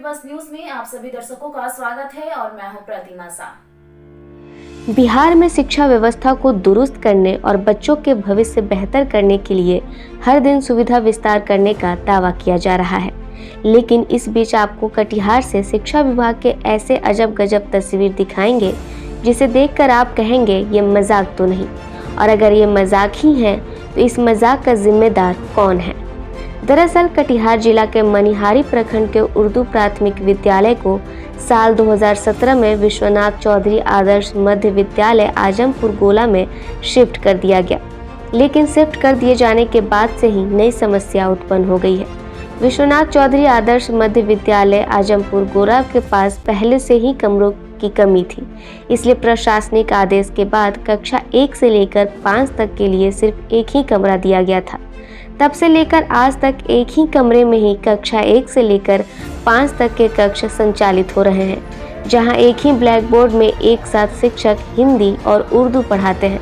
बस न्यूज में आप सभी दर्शकों का स्वागत है और मैं हूं प्रतिमा सा। बिहार में शिक्षा व्यवस्था को दुरुस्त करने और बच्चों के भविष्य बेहतर करने के लिए हर दिन सुविधा विस्तार करने का दावा किया जा रहा है, लेकिन इस बीच आपको कटिहार से शिक्षा विभाग के ऐसे अजब गजब तस्वीर दिखाएंगे जिसे देखकर आप कहेंगे ये मजाक तो नहीं, और अगर ये मजाक ही है तो इस मजाक का जिम्मेदार कौन है। दरअसल कटिहार जिला के मनिहारी प्रखंड के उर्दू प्राथमिक विद्यालय को साल 2017 में विश्वनाथ चौधरी आदर्श मध्य विद्यालय आजमपुर गोला में शिफ्ट कर दिया गया, लेकिन शिफ्ट कर दिए जाने के बाद से ही नई समस्या उत्पन्न हो गई है। विश्वनाथ चौधरी आदर्श मध्य विद्यालय आजमपुर गोला के पास पहले से ही कमरों की कमी थी, इसलिए प्रशासनिक आदेश के बाद कक्षा 1 से लेकर 5 तक के लिए सिर्फ एक ही कमरा दिया गया था। तब से लेकर आज तक एक ही कमरे में ही कक्षा 1 से लेकर 5 तक के कक्ष संचालित हो रहे हैं, जहां एक ही ब्लैक बोर्ड में एक साथ शिक्षक हिंदी और उर्दू पढ़ाते हैं।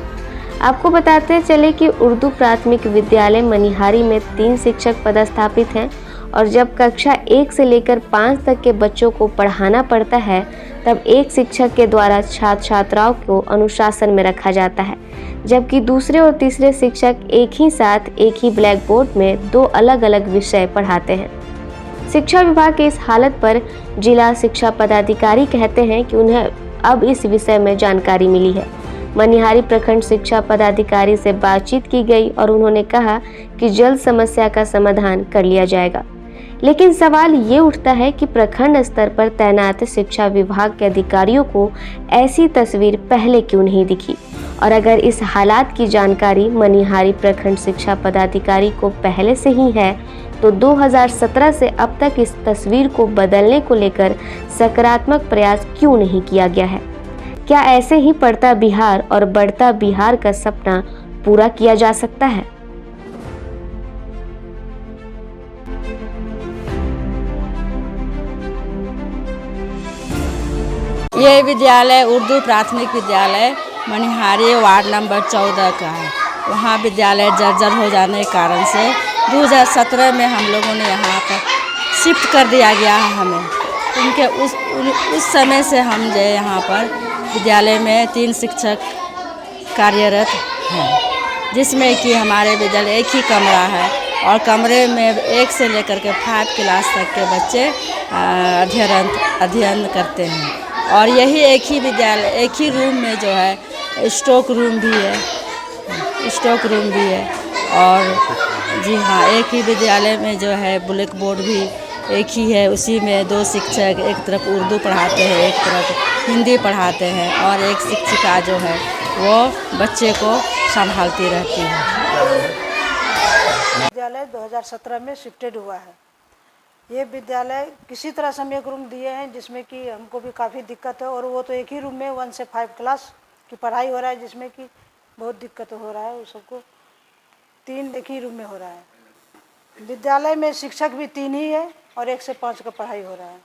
आपको बताते चले कि उर्दू प्राथमिक विद्यालय मनिहारी में 3 शिक्षक पदस्थापित हैं और जब कक्षा 1 से लेकर 5 तक के बच्चों को पढ़ाना पड़ता है तब एक शिक्षक के द्वारा छात्र छात्राओं को अनुशासन में रखा जाता है, जबकि दूसरे और तीसरे शिक्षक एक ही साथ एक ही ब्लैक बोर्ड में 2 अलग अलग विषय पढ़ाते हैं। शिक्षा विभाग की इस हालत पर जिला शिक्षा पदाधिकारी कहते हैं कि उन्हें अब इस विषय में जानकारी मिली है। मनिहारी प्रखंड शिक्षा पदाधिकारी से बातचीत की गई और उन्होंने कहा कि जल्द समस्या का समाधान कर लिया जाएगा, लेकिन सवाल ये उठता है कि प्रखंड स्तर पर तैनात शिक्षा विभाग के अधिकारियों को ऐसी तस्वीर पहले क्यों नहीं दिखी, और अगर इस हालात की जानकारी मनिहारी प्रखंड शिक्षा पदाधिकारी को पहले से ही है तो 2017 से अब तक इस तस्वीर को बदलने को लेकर सकारात्मक प्रयास क्यों नहीं किया गया है। क्या ऐसे ही पढ़ता बिहार और बढ़ता बिहार का सपना पूरा किया जा सकता है? ये विद्यालय उर्दू प्राथमिक विद्यालय मनिहारी वार्ड नंबर 14 का है। वहाँ विद्यालय जर्जर हो जाने के कारण से 2017 में हम लोगों ने यहाँ पर शिफ्ट कर दिया गया है हमें। उनके उस समय से हम जो यहाँ पर विद्यालय में 3 शिक्षक कार्यरत हैं, जिसमें कि हमारे विद्यालय एक ही कमरा है और कमरे में 1 से लेकर के 5 क्लास तक के बच्चे अध्ययन करते हैं। और यही एक ही विद्यालय एक ही रूम में जो है स्टॉक रूम भी है और जी हाँ, एक ही विद्यालय में जो है ब्लैक बोर्ड भी एक ही है। उसी में 2 शिक्षक एक तरफ उर्दू पढ़ाते हैं, एक तरफ हिंदी पढ़ाते हैं और एक शिक्षिका जो है वो बच्चे को संभालती रहती है। विद्यालय 2017 में शिफ्टेड हुआ है। ये विद्यालय किसी तरह से हमें एक रूम दिए हैं जिसमें कि हमको भी काफ़ी दिक्कत है, और वो तो एक ही रूम में 1 से 5 क्लास की पढ़ाई हो रहा है, जिसमें कि बहुत दिक्कत हो रहा है। उस सबको 3 एक ही रूम में हो रहा है। विद्यालय में शिक्षक भी 3 ही है और 1 से 5 का पढ़ाई हो रहा है।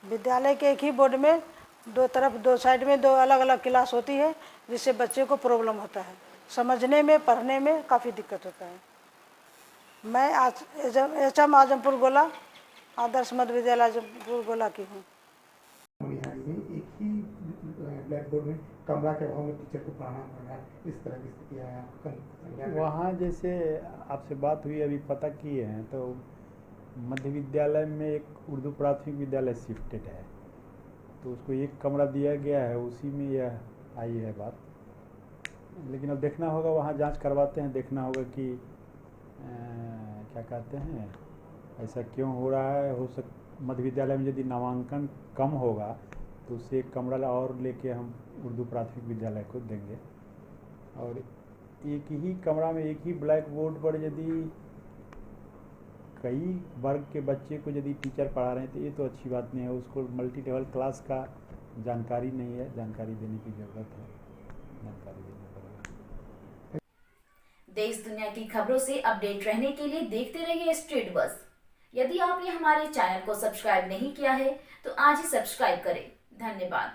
विद्यालय के एक ही बोर्ड में 2 साइड में 2 अलग अलग क्लास होती है, जिससे बच्चे को प्रॉब्लम होता है, समझने में पढ़ने में काफ़ी दिक्कत होता है। मैं एचएम आजमपुर गोला आदर्श मध्य विद्यालय आजमपुर गोला की हूँ। एक ही ब्लैक बोर्ड में कमरा के अभाव में टीचर को पढ़ाना पड़ रहा है, इस तरह की स्थिति है वहाँ। जैसे आपसे बात हुई अभी पता किए हैं तो मध्य विद्यालय में एक उर्दू प्राथमिक विद्यालय शिफ्टेड है, तो उसको एक कमरा दिया गया है, उसी में यह आई है बात। लेकिन अब देखना होगा, वहाँ जांच करवाते हैं, देखना होगा कि क्या कहते हैं ऐसा क्यों हो रहा है। मध्य विद्यालय में यदि नामांकन कम होगा तो उससे एक कमरा और लेके हम उर्दू प्राथमिक विद्यालय को देंगे। और एक ही कमरा में एक ही ब्लैक बोर्ड पर यदि कई वर्ग के बच्चे को यदि टीचर पढ़ा रहे हैं तो ये तो अच्छी बात नहीं है। उसको मल्टी लेवल क्लास का जानकारी नहीं है, जानकारी देने की ज़रूरत है, जानकारी देना पड़ेगा। देश दुनिया की खबरों से अपडेट रहने के लिए देखते रहिए स्ट्रीट बस। यदि आपने हमारे चैनल को सब्सक्राइब नहीं किया है तो आज ही सब्सक्राइब करें। धन्यवाद।